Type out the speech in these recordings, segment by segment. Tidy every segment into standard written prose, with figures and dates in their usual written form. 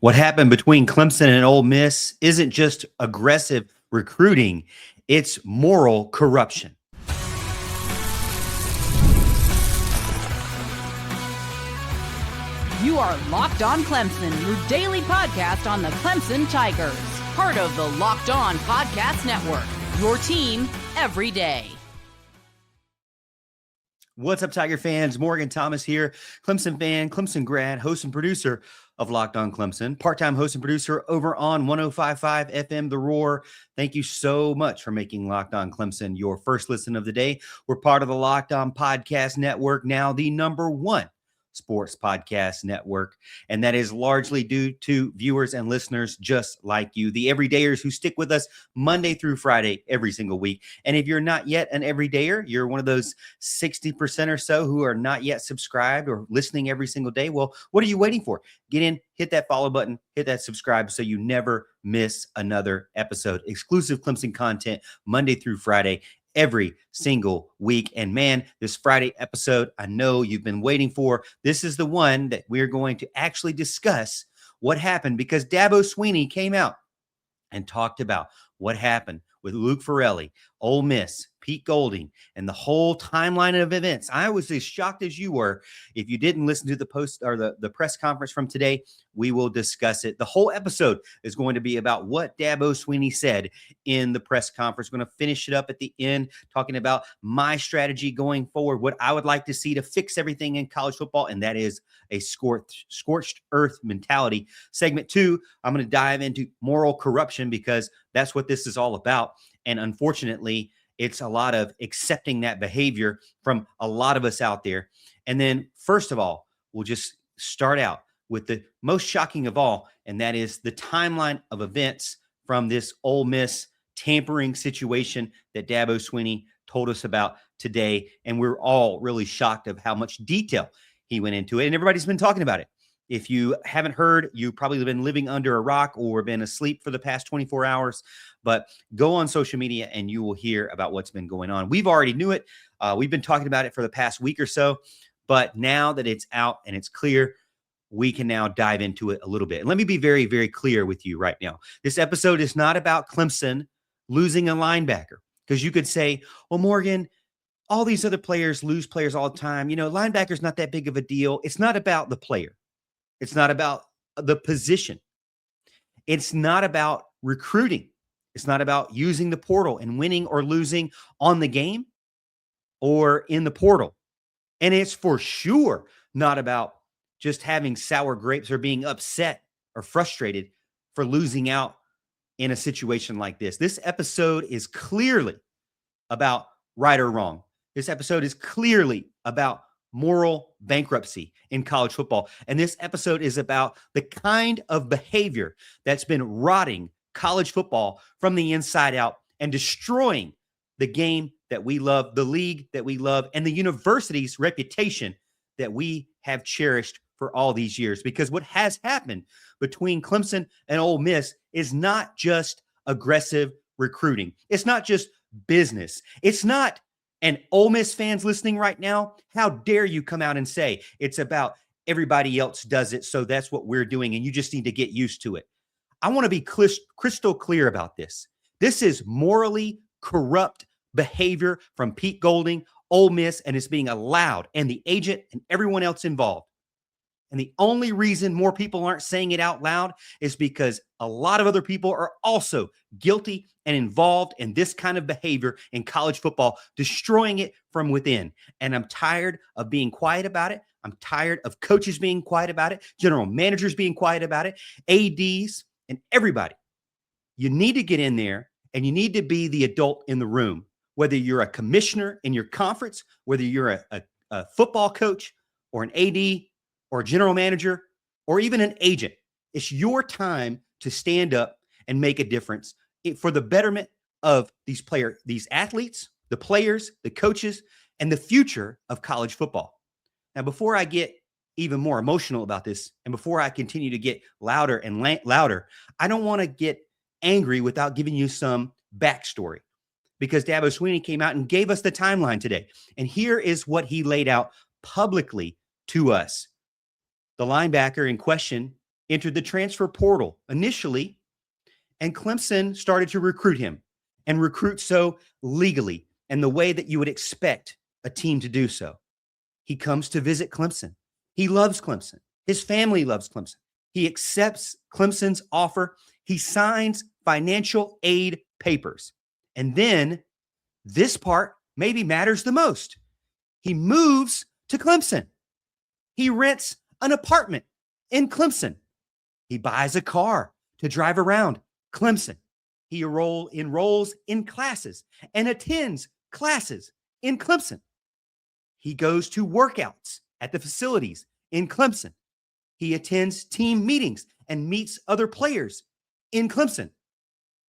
What happened between Clemson and Ole Miss isn't just aggressive recruiting, it's moral corruption. You are Locked On Clemson, your daily podcast on the Clemson Tigers. Part of the Locked On Podcast Network, your team every day. What's up, Tiger fans? Morgan Thomas here, Clemson fan, Clemson grad, host and producer of Locked On Clemson, part-time host and producer over on 105.5 FM The Roar. Thank you so much for making Locked On Clemson your first listen of the day. We're part of the Locked On Podcast Network, now the number one sports podcast network, and that is largely due to viewers and listeners just like you, the everydayers who stick with us Monday through Friday every single week. And if you're not yet an everydayer, you're one of those 60% or so who are not yet subscribed or listening every single day. Well, what are you waiting for? Get in, hit that follow button, hit that subscribe so you never miss another episode. Exclusive Clemson content Monday through Friday every single week. And man, this Friday episode, I know you've been waiting for. This is the one that we're going to actually discuss what happened, because Dabo Swinney came out and talked about what happened with Luke Ferrelli, Ole Miss, Pete Golding, and the whole timeline of events. I was as shocked as you were. If you didn't listen to the post or the press conference from today, we will discuss it. The whole episode is going to be about what Dabo Swinney said in the press conference. We're going to finish it up at the end, talking about my strategy going forward, what I would like to see to fix everything in college football, and that is a scorched earth mentality. Segment 2, I'm going to dive into moral corruption, because that's what this is all about. And unfortunately, it's a lot of accepting that behavior from a lot of us out there. And then, first of all, we'll just start out with the most shocking of all, and that is the timeline of events from this Ole Miss tampering situation that Dabo Swinney told us about today. And we're all really shocked of how much detail he went into it. And everybody's been talking about it. If you haven't heard, you've probably been living under a rock or been asleep for the past 24 hours. But go on social media and you will hear about what's been going on. We've already knew it. We've been talking about it for the past week or so. But now that it's out and it's clear, we can now dive into it a little bit. And let me be very, very clear with you right now. This episode is not about Clemson losing a linebacker. Because you could say, well, Morgan, all these other players lose players all the time. You know, linebacker's not that big of a deal. It's not about the player. It's not about the position. It's not about recruiting. It's not about using the portal and winning or losing on the game or in the portal. And it's for sure not about just having sour grapes or being upset or frustrated for losing out in a situation like this. This episode is clearly about right or wrong. This episode is clearly about moral bankruptcy in college football. And this episode is about the kind of behavior that's been rotting college football from the inside out and destroying the game that we love, the league that we love, and the university's reputation that we have cherished for all these years. Because what has happened between Clemson and Ole Miss is not just aggressive recruiting. It's not just business. It's not. And Ole Miss fans listening right now, how dare you come out and say it's about everybody else does it, so that's what we're doing, and you just need to get used to it. I want to be crystal clear about this. This is morally corrupt behavior from Pete Golding, Ole Miss, and it's being allowed, and the agent and everyone else involved. And the only reason more people aren't saying it out loud is because a lot of other people are also guilty and involved in this kind of behavior in college football, destroying it from within. And I'm tired of being quiet about it. I'm tired of coaches being quiet about it, general managers being quiet about it, ADs, and everybody. You need to get in there and you need to be the adult in the room, whether you're a commissioner in your conference, whether you're a football coach or an AD or a general manager or even an agent. It's your time to stand up and make a difference for the betterment of these athletes, the players, the coaches, and the future of college football. Now, before I get even more emotional about this, and before I continue to get louder and louder, I don't want to get angry without giving you some backstory, because Dabo Swinney came out and gave us the timeline today. And here is what he laid out publicly to us. The linebacker in question entered the transfer portal initially, and Clemson started to recruit him and recruit so legally and the way that you would expect a team to do so. He comes to visit Clemson. He loves Clemson. His family loves Clemson. He accepts Clemson's offer. He signs financial aid papers. And then this part maybe matters the most. He moves to Clemson. He rents an apartment in Clemson. He buys a car to drive around Clemson. He enrolls in classes and attends classes in Clemson. He goes to workouts at the facilities in Clemson. He attends team meetings and meets other players in Clemson.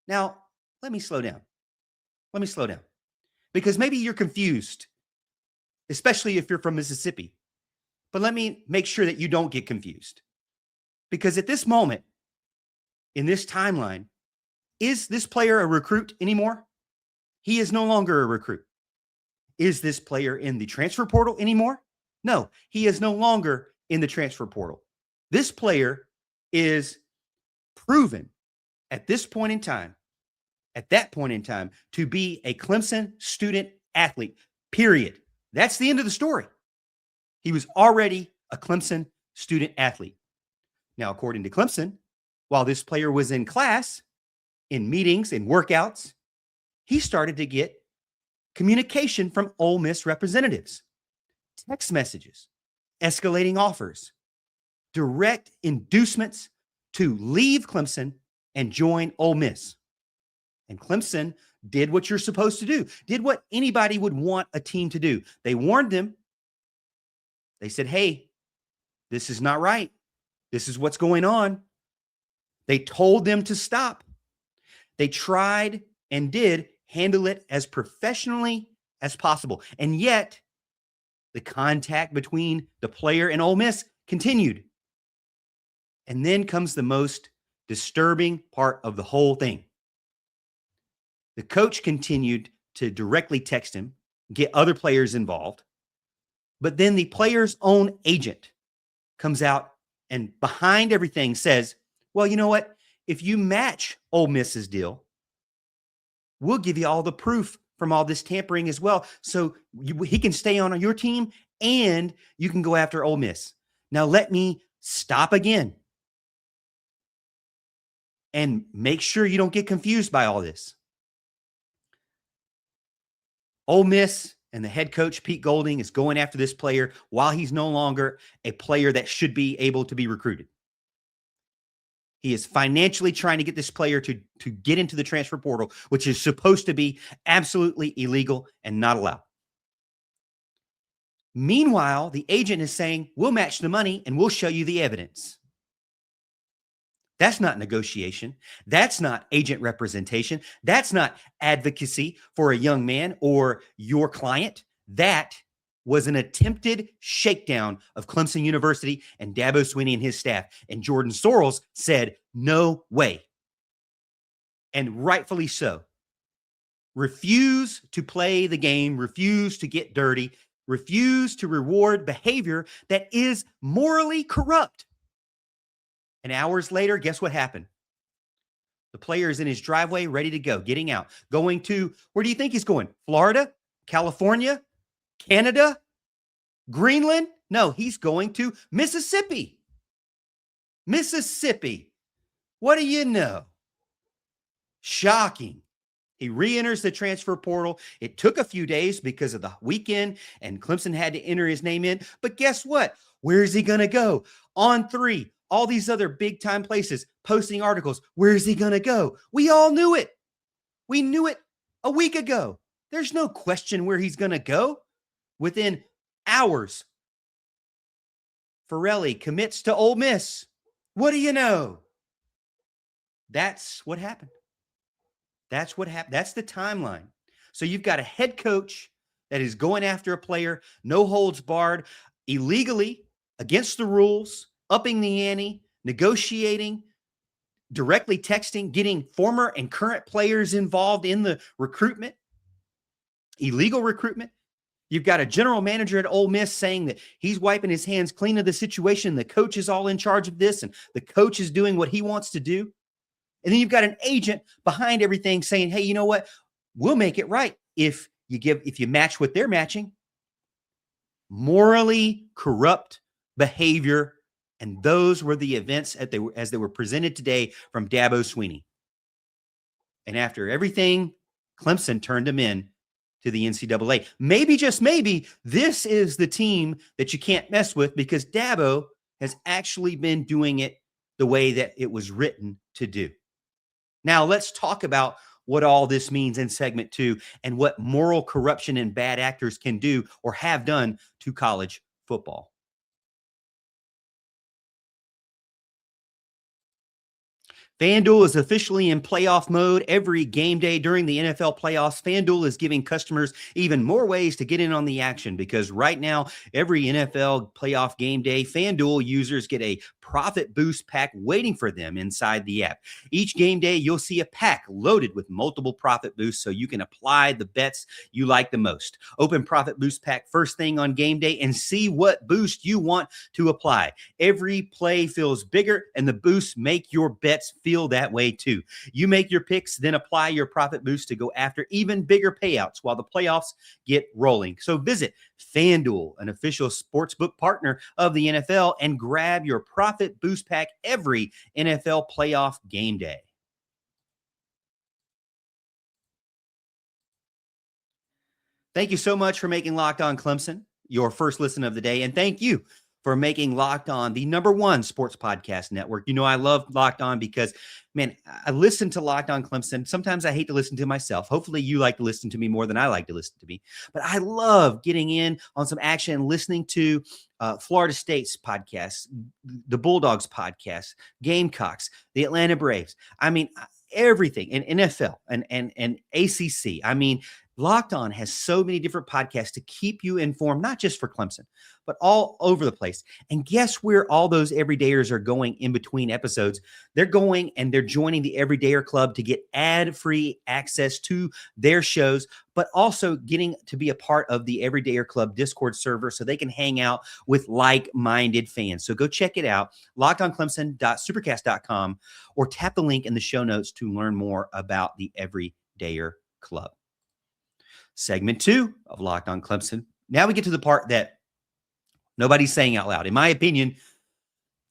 Now, let me slow down. Because maybe you're confused, especially if you're from Mississippi. But let me make sure that you don't get confused. Because at this moment, in this timeline, is this player a recruit anymore? He is no longer a recruit. Is this player in the transfer portal anymore? No, he is no longer in the transfer portal. This player is proven at that point in time, to be a Clemson student athlete, period. That's the end of the story. He was already a Clemson student athlete. Now, according to Clemson, while this player was in class, in meetings, in workouts, he started to get communication from Ole Miss representatives, text messages, escalating offers, direct inducements to leave Clemson and join Ole Miss. And Clemson did what you're supposed to do, did what anybody would want a team to do. They warned them. They said, hey, this is not right. This is what's going on. They told them to stop. They tried and did handle it as professionally as possible. And yet, the contact between the player and Ole Miss continued. And then comes the most disturbing part of the whole thing. The coach continued to directly text him, get other players involved. But then the player's own agent comes out and behind everything says, well, you know what? If you match Ole Miss's deal, we'll give you all the proof from all this tampering as well. So he can stay on your team and you can go after Ole Miss. Now let me stop again and make sure you don't get confused by all this. Ole Miss and the head coach, Pete Golding, is going after this player while he's no longer a player that should be able to be recruited. He is financially trying to get this player to get into the transfer portal, which is supposed to be absolutely illegal and not allowed. Meanwhile, the agent is saying, we'll match the money and we'll show you the evidence. That's not negotiation. That's not agent representation. That's not advocacy for a young man or your client. That was an attempted shakedown of Clemson University and Dabo Swinney and his staff. And Jordan Sorrells said, no way. And rightfully so. Refuse to play the game, refuse to get dirty, refuse to reward behavior that is morally corrupt. And hours later, guess what happened? The player is in his driveway, ready to go, getting out, going to, where do you think he's going? Florida? California? Canada? Greenland? No, he's going to Mississippi. Mississippi. What do you know? Shocking. He re-enters the transfer portal. It took a few days because of the weekend, and Clemson had to enter his name in. But guess what? Where is he going to go? On3. All these other big time places posting articles. Where is he going to go? We all knew it. We knew it a week ago. There's no question where he's going to go. Within hours, Ferrelli commits to Ole Miss. What do you know? That's what happened. That's what happened. That's the timeline. So you've got a head coach that is going after a player, no holds barred, illegally, against the rules, upping the ante, negotiating, directly texting, getting former and current players involved in the recruitment, illegal recruitment. You've got a general manager at Ole Miss saying that he's wiping his hands clean of the situation. The coach is all in charge of this, and the coach is doing what he wants to do. And then you've got an agent behind everything saying, hey, you know what? We'll make it right if you match what they're matching. Morally corrupt behavior. And those were the events as they were presented today from Dabo Swinney. And after everything, Clemson turned him in to the NCAA. Maybe, just maybe, this is the team that you can't mess with because Dabo has actually been doing it the way that it was written to do. Now, let's talk about what all this means in segment 2 and what moral corruption and bad actors can do or have done to college football. FanDuel is officially in playoff mode every game day during the NFL playoffs. FanDuel is giving customers even more ways to get in on the action because right now, every NFL playoff game day, FanDuel users get a profit boost pack waiting for them inside the app. Each game day, you'll see a pack loaded with multiple profit boosts so you can apply the bets you like the most. Open profit boost pack first thing on game day and see what boost you want to apply. Every play feels bigger and the boosts make your bets feel that way too. You make your picks, then apply your profit boost to go after even bigger payouts while the playoffs get rolling. So visit FanDuel, an official sportsbook partner of the NFL, and grab your profit boost pack every NFL playoff game day. Thank you so much for making Locked On Clemson your first listen of the day. And thank you for making Locked On the #1 sports podcast network. You know, I love Locked On because, man, I listen to Locked On Clemson. Sometimes I hate to listen to myself. Hopefully you like to listen to me more than I like to listen to me. But I love getting in on some action and listening to Florida State's podcast, the Bulldogs podcast, Gamecocks, the Atlanta Braves. I mean, everything in NFL and ACC. I mean, Locked On has so many different podcasts to keep you informed, not just for Clemson, but all over the place. And guess where all those everydayers are going in between episodes? They're going and they're joining the Everydayer Club to get ad-free access to their shows, but also getting to be a part of the Everydayer Club Discord server so they can hang out with like-minded fans. So go check it out, lockedonclemson.supercast.com, or tap the link in the show notes to learn more about the Everydayer Club. Segment 2 of Locked On Clemson. Now we get to the part that nobody's saying out loud. In my opinion,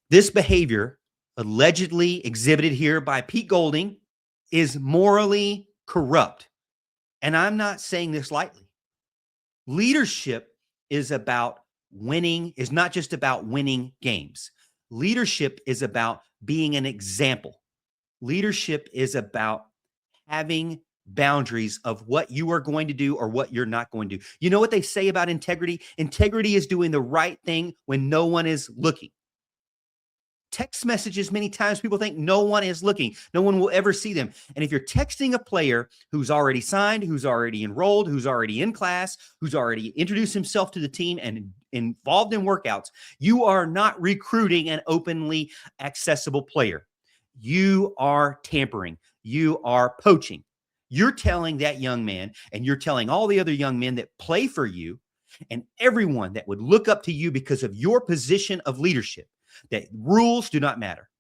this behavior allegedly exhibited here by Pete Golding is morally corrupt. And I'm not saying this lightly. Leadership is about winning, is not just about winning games. Leadership is about being an example. Leadership is about having boundaries of what you are going to do or what you're not going to do. You know what they say about integrity? Integrity is doing the right thing when no one is looking. Text messages, many times people think no one is looking. No one will ever see them. And if you're texting a player who's already signed, who's already enrolled, who's already in class, who's already introduced himself to the team and involved in workouts, you are not recruiting an openly accessible player. You are tampering. You are poaching. You're telling that young man, and you're telling all the other young men that play for you and everyone that would look up to you because of your position of leadership, that rules do not matter,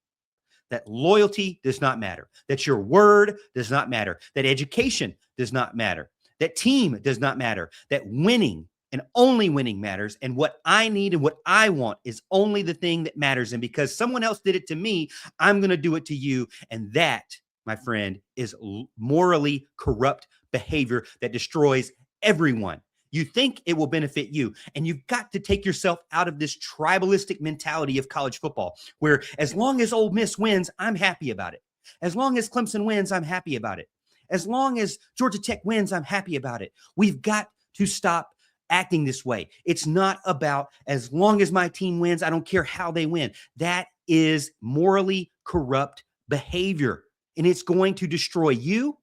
that loyalty does not matter, that your word does not matter, that education does not matter, that team does not matter, that winning and only winning matters. And what I need and what I want is only the thing that matters. And because someone else did it to me, I'm going to do it to you. And that, my friend, is morally corrupt behavior that destroys everyone. You think it will benefit you, and you've got to take yourself out of this tribalistic mentality of college football, where as long as Ole Miss wins, I'm happy about it. As long as Clemson wins, I'm happy about it. As long as Georgia Tech wins, I'm happy about it. We've got to stop acting this way. It's not about as long as my team wins, I don't care how they win. That is morally corrupt behavior. And it's going to destroy you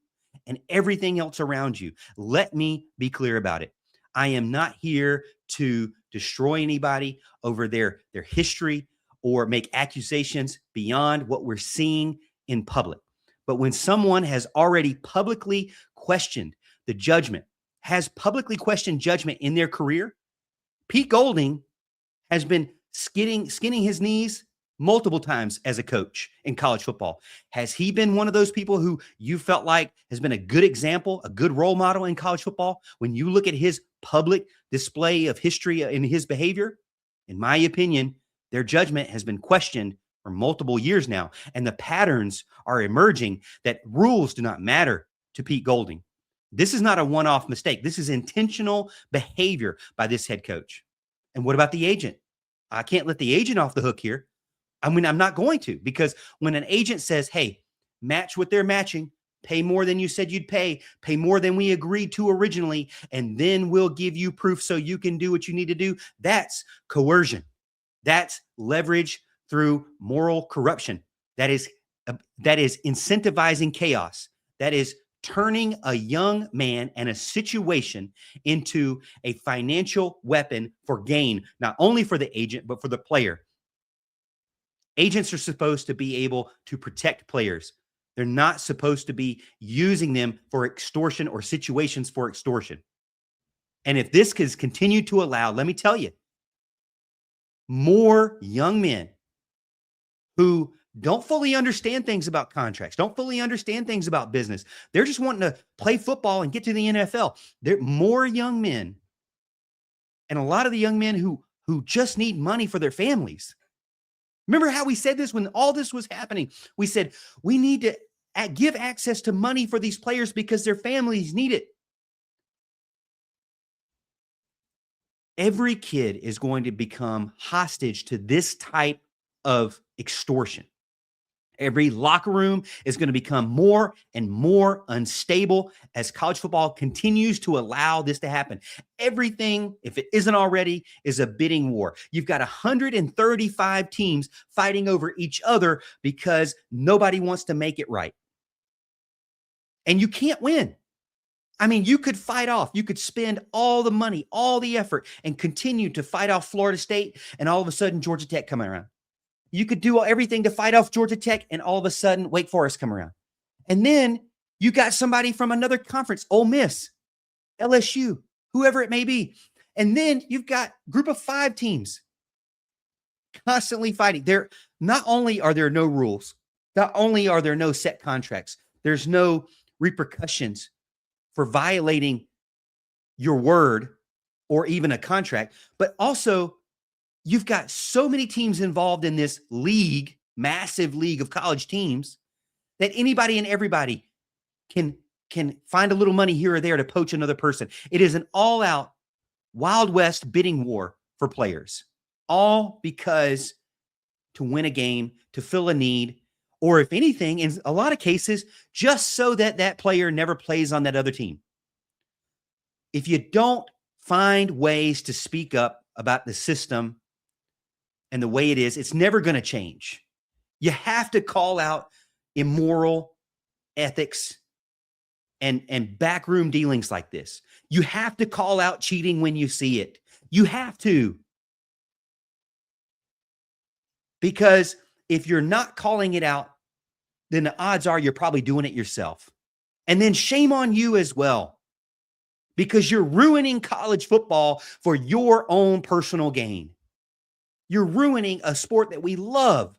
and everything else around you. Let me be clear about it. I am not here to destroy anybody over their history or make accusations beyond what we're seeing in public. But when someone has already publicly questioned the judgment, has publicly questioned judgment in their career. Pete Golding has been skinning his knees multiple times as a coach in college football. Has he been one of those people who you felt like has been a good example, a good role model in college football? When you look at his public display of history in his behavior, in my opinion, their judgment has been questioned for multiple years now. And the patterns are emerging that rules do not matter to Pete Golding. This is not a one-off mistake. This is intentional behavior by this head coach. And what about the agent? I can't let the agent off the hook here. I mean, I'm not going to, because when an agent says, hey, match what they're matching, pay more than you said you'd pay more than we agreed to originally, and then we'll give you proof so you can do what you need to do, that's coercion. That's leverage through moral corruption. That is incentivizing chaos. That is turning a young man and a situation into a financial weapon for gain, not only for the agent, but for the player. Agents are supposed to be able to protect players. They're not supposed to be using them for extortion or situations for extortion. And if this is continued to allow, let me tell you, more young men who don't fully understand things about contracts, don't fully understand things about business. They're just wanting to play football and get to the NFL. There are more young men, and a lot of the young men who just need money for their families. Remember how we said this when all this was happening? We said, we need to give access to money for these players because their families need it. Every kid is going to become hostage to this type of extortion. Every locker room is going to become more and more unstable as college football continues to allow this to happen. Everything, if it isn't already, is a bidding war. You've got 135 teams fighting over each other because nobody wants to make it right. And you can't win. I mean, you could fight off, you could spend all the money, all the effort, and continue to fight off Florida State, and all of a sudden Georgia Tech coming around. You could do everything to fight off Georgia Tech, and all of a sudden Wake Forest come around. And then you got somebody from another conference, Ole Miss, LSU, whoever it may be. And then you've got a group of 5 teams constantly fighting. Not only are there no rules, not only are there no set contracts, there's no repercussions for violating your word or even a contract, but also you've got so many teams involved in this league, massive league of college teams, that anybody and everybody can find a little money here or there to poach another person. It is an all-out Wild West bidding war for players, all because to win a game, to fill a need, or if anything, in a lot of cases, just so that that player never plays on that other team. If you don't find ways to speak up about the system and the way it is, it's never going to change. You have to call out immoral ethics and backroom dealings like this. You have to call out cheating when you see it. You have to. Because if you're not calling it out, then the odds are you're probably doing it yourself. And then shame on you as well, because you're ruining college football for your own personal gain. You're ruining a sport that we love.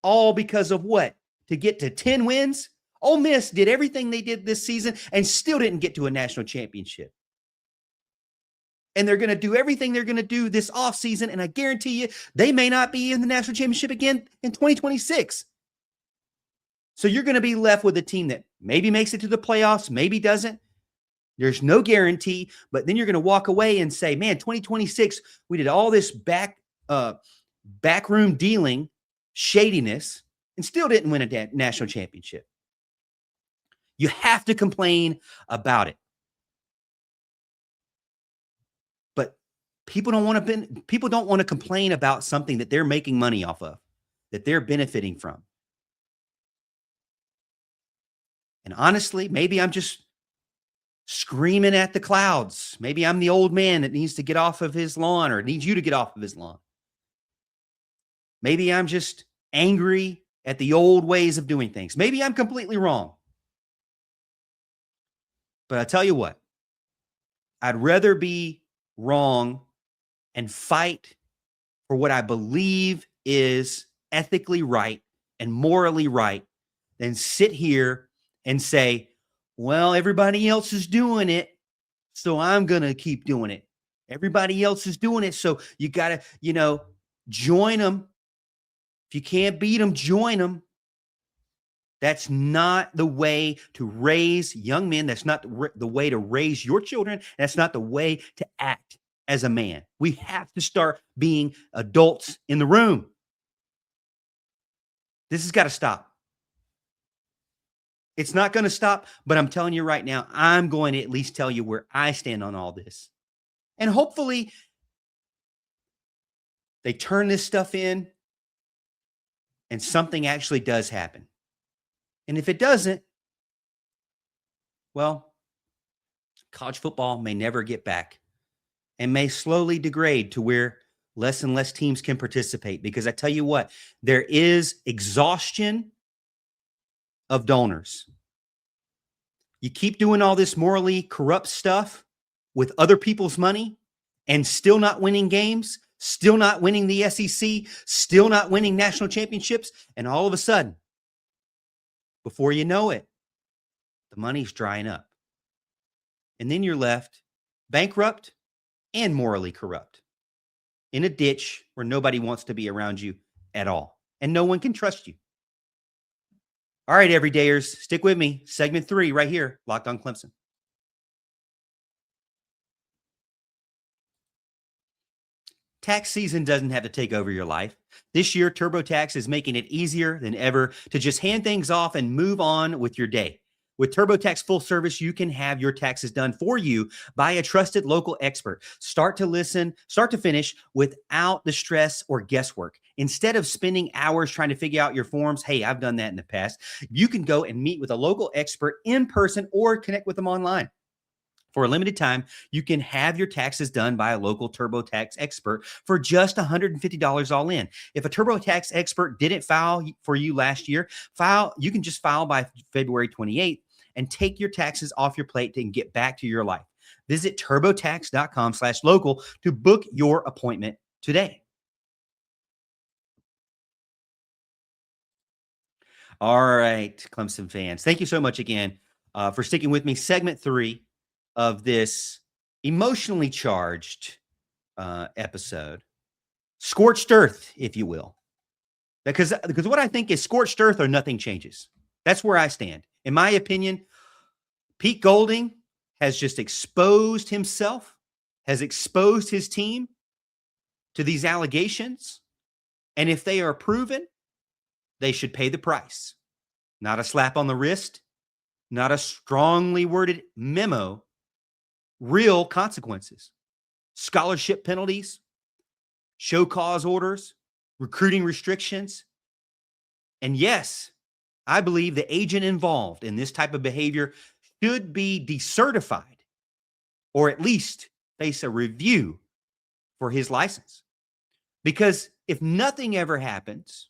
All because of what? To get to 10 wins? Ole Miss did everything they did this season and still didn't get to a national championship. And they're going to do everything they're going to do this offseason, and I guarantee you they may not be in the national championship again in 2026. So you're going to be left with a team that maybe makes it to the playoffs, maybe doesn't. There's no guarantee, but then you're going to walk away and say, man, 2026, we did all this backroom dealing, shadiness, and still didn't win a national championship. You have to complain about it. But people don't want to complain about something that they're making money off of, that they're benefiting from. And honestly, maybe I'm just screaming at the clouds. Maybe I'm the old man that needs to get off of his lawn or needs you to get off of his lawn. Maybe I'm just angry at the old ways of doing things. Maybe I'm completely wrong. But I tell you what, I'd rather be wrong and fight for what I believe is ethically right and morally right than sit here and say, well, everybody else is doing it, so I'm going to keep doing it. Everybody else is doing it, so you got to, join them. If you can't beat them, join them. That's not the way to raise young men. That's not the way to raise your children. That's not the way to act as a man. We have to start being adults in the room. This has got to stop. It's not going to stop, but I'm telling you right now, I'm going to at least tell you where I stand on all this. And hopefully they turn this stuff in and something actually does happen. And if it doesn't, well, college football may never get back and may slowly degrade to where less and less teams can participate. Because I tell you what, there is exhaustion of donors. You keep doing all this morally corrupt stuff with other people's money and still not winning games, still not winning the SEC, still not winning national championships. And all of a sudden, before you know it, the money's drying up. And then you're left bankrupt and morally corrupt in a ditch where nobody wants to be around you at all. And no one can trust you. All right, everydayers, stick with me. Segment 3 right here, Locked on Clemson. Tax season doesn't have to take over your life. This year, TurboTax is making it easier than ever to just hand things off and move on with your day. With TurboTax Full Service, you can have your taxes done for you by a trusted local expert. Start to finish without the stress or guesswork. Instead of spending hours trying to figure out your forms, hey, I've done that in the past. You can go and meet with a local expert in person or connect with them online. For a limited time, you can have your taxes done by a local TurboTax expert for just $150 all in. If a TurboTax expert didn't file for you last year, you can just file by February 28th and take your taxes off your plate and get back to your life. Visit turbotax.com/local to book your appointment today. All right, Clemson fans, thank you so much again for sticking with me. Segment 3 of this emotionally charged episode. Scorched earth, if you will. Because what I think is scorched earth or nothing changes. That's where I stand. In my opinion, Pete Golding has just exposed himself, has exposed his team to these allegations. And if they are proven, they should pay the price. Not a slap on the wrist, not a strongly worded memo, real consequences, scholarship penalties, show cause orders, recruiting restrictions. And yes, I believe the agent involved in this type of behavior should be decertified or at least face a review for his license. Because if nothing ever happens,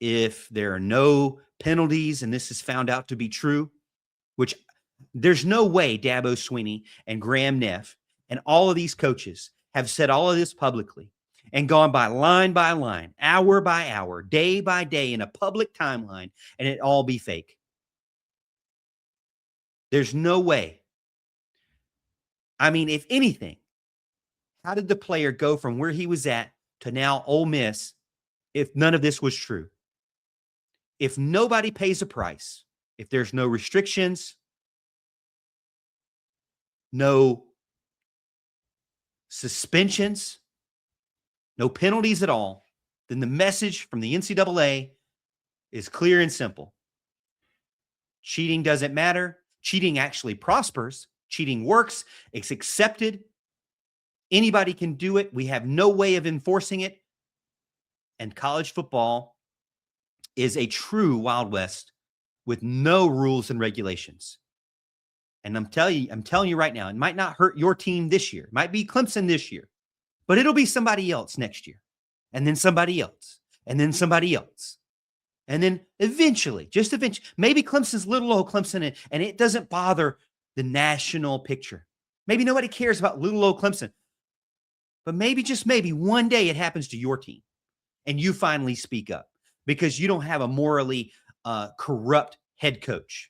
if there are no penalties and this is found out to be true, which there's no way Dabo Swinney and Graham Neff and all of these coaches have said all of this publicly and gone by line, hour by hour, day by day in a public timeline, and it all be fake. There's no way. I mean, if anything, how did the player go from where he was at to now Ole Miss if none of this was true? If nobody pays a price, if there's no restrictions, no suspensions, no penalties at all, then the message from the NCAA is clear and simple. Cheating doesn't matter. Cheating actually prospers. Cheating works. It's accepted. Anybody can do it. We have no way of enforcing it. And college football is a true Wild West with no rules and regulations. And I'm telling you right now, it might not hurt your team this year. It might be Clemson this year, but it'll be somebody else next year. And then somebody else. And then somebody else. And then eventually, maybe Clemson's little old Clemson and it doesn't bother the national picture. Maybe nobody cares about little old Clemson. But maybe, just maybe, one day it happens to your team and you finally speak up because you don't have a morally corrupt head coach.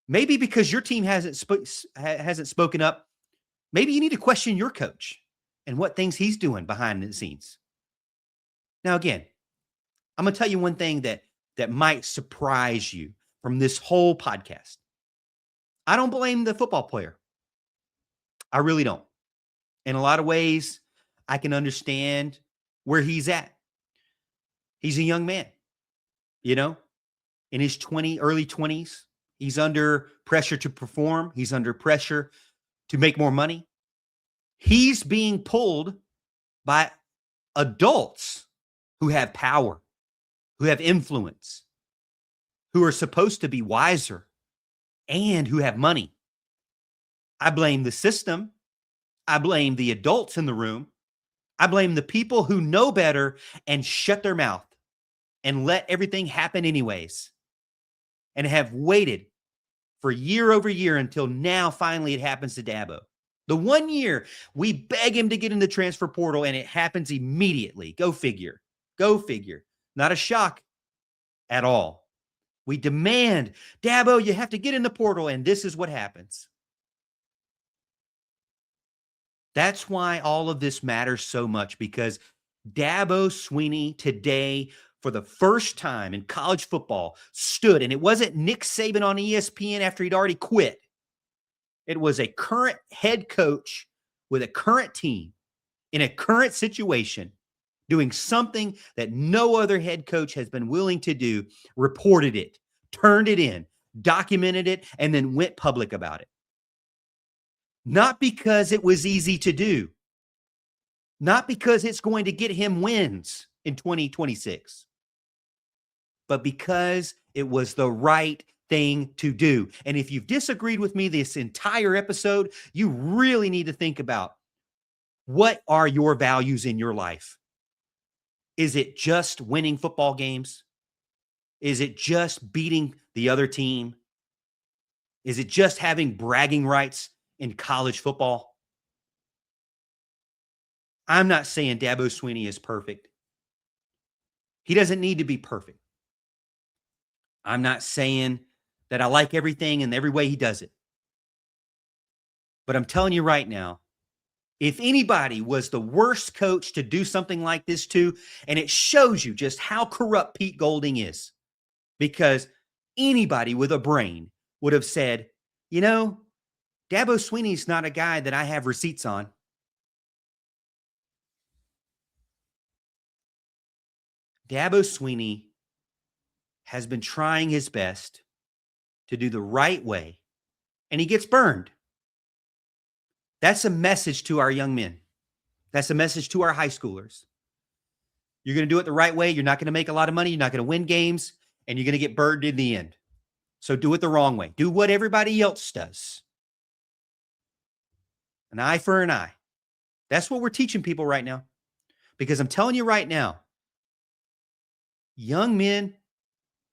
Maybe because your team hasn't spoken up, maybe you need to question your coach and what things he's doing behind the scenes. Now, again, I'm going to tell you one thing that might surprise you from this whole podcast. I don't blame the football player. I really don't. In a lot of ways, I can understand where he's at. He's a young man, in his early 20s. He's under pressure to perform. He's under pressure to make more money. He's being pulled by adults who have power, who have influence, who are supposed to be wiser, and who have money. I blame the system. I blame the adults in the room. I blame the people who know better and shut their mouth and let everything happen anyways, and have waited for year over year until now finally it happens to Dabo. The 1 year we beg him to get in the transfer portal and it happens immediately. Go figure. Go figure. Not a shock at all. We demand, Dabo, you have to get in the portal, and this is what happens. That's why all of this matters so much, because Dabo Swinney today, for the first time in college football, stood, and it wasn't Nick Saban on ESPN after he'd already quit. It was a current head coach with a current team in a current situation doing something that no other head coach has been willing to do, reported it, turned it in, documented it, and then went public about it. Not because it was easy to do, not because it's going to get him wins in 2026, but because it was the right thing to do. And if you've disagreed with me this entire episode, you really need to think about, what are your values in your life? Is it just winning football games? Is it just beating the other team? Is it just having bragging rights in college football? I'm not saying Dabo Swinney is perfect. He doesn't need to be perfect. I'm not saying that I like everything and every way he does it. But I'm telling you right now, if anybody was the worst coach to do something like this to, and it shows you just how corrupt Pete Golding is, because anybody with a brain would have said, Dabo Swinney's not a guy that I have receipts on. Dabo Swinney has been trying his best to do the right way, and he gets burned. That's a message to our young men. That's a message to our high schoolers. You're going to do it the right way. You're not going to make a lot of money. You're not going to win games, and you're going to get burned in the end. So do it the wrong way. Do what everybody else does. An eye for an eye. That's what we're teaching people right now. Because I'm telling you right now, young men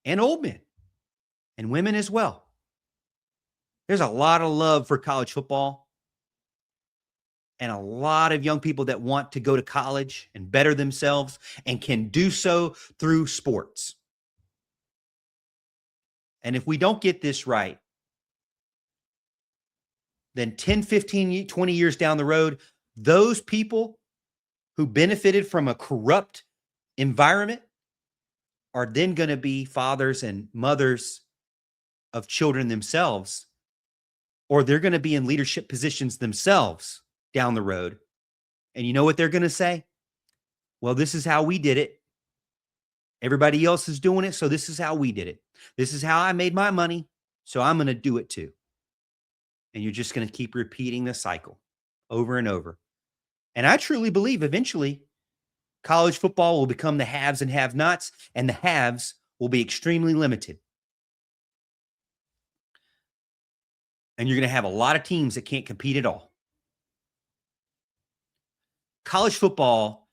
and old men and women as well, there's a lot of love for college football and a lot of young people that want to go to college and better themselves and can do so through sports. And if we don't get this right, then 10, 15, 20 years down the road, those people who benefited from a corrupt environment are then going to be fathers and mothers of children themselves, or they're going to be in leadership positions themselves down the road. And you know what they're going to say? Well, this is how we did it. Everybody else is doing it, so this is how we did it. This is how I made my money, so I'm going to do it too. And you're just going to keep repeating the cycle over and over. And I truly believe eventually college football will become the haves and have-nots, and the haves will be extremely limited. And you're going to have a lot of teams that can't compete at all. College football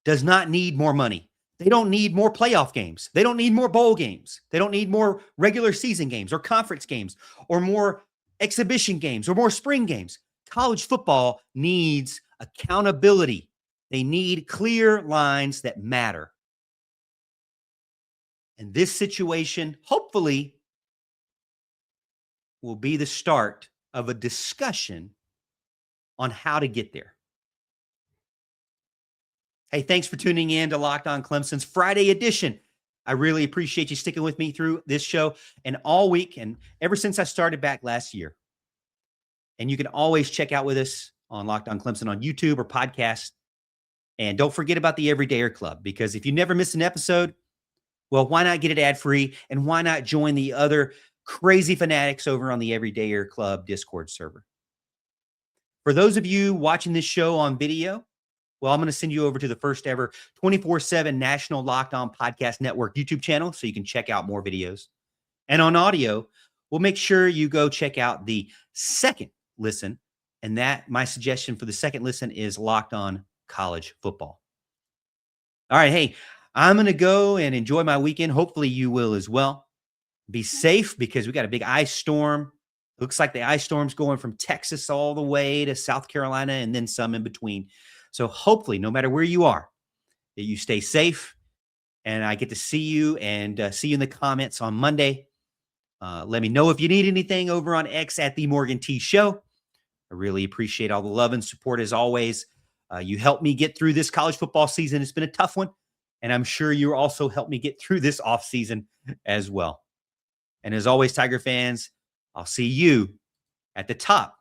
does not need more money. They don't need more playoff games. They don't need more bowl games. They don't need more regular season games or conference games or more exhibition games or more spring games. College football needs accountability. They need clear lines that matter. And this situation, hopefully, will be the start of a discussion on how to get there. Hey, thanks for tuning in to Locked On Clemson's Friday edition. I really appreciate you sticking with me through this show and all week and ever since I started back last year. And you can always check out with us on Locked On Clemson on YouTube or podcast. And don't forget about the Everydayer Club, because if you never miss an episode, well, why not get it ad-free? And why not join the other crazy fanatics over on the Everydayer Club Discord server? For those of you watching this show on video, well, I'm going to send you over to the first ever 24/7 National Locked On Podcast Network YouTube channel so you can check out more videos. And on audio, we'll make sure you go check out the second listen. And that, my suggestion for the second listen is Locked On College Football. All right, hey, I'm going to go and enjoy my weekend. Hopefully you will as well. Be safe, because we got a big ice storm. Looks like the ice storm's going from Texas all the way to South Carolina and then some in between. So hopefully, no matter where you are, that you stay safe. And I get to see you and see you in the comments on Monday. Let me know if you need anything over on X at The Morgan T Show. I really appreciate all the love and support as always. You helped me get through this college football season. It's been a tough one. And I'm sure you also helped me get through this offseason as well. And as always, Tiger fans, I'll see you at the top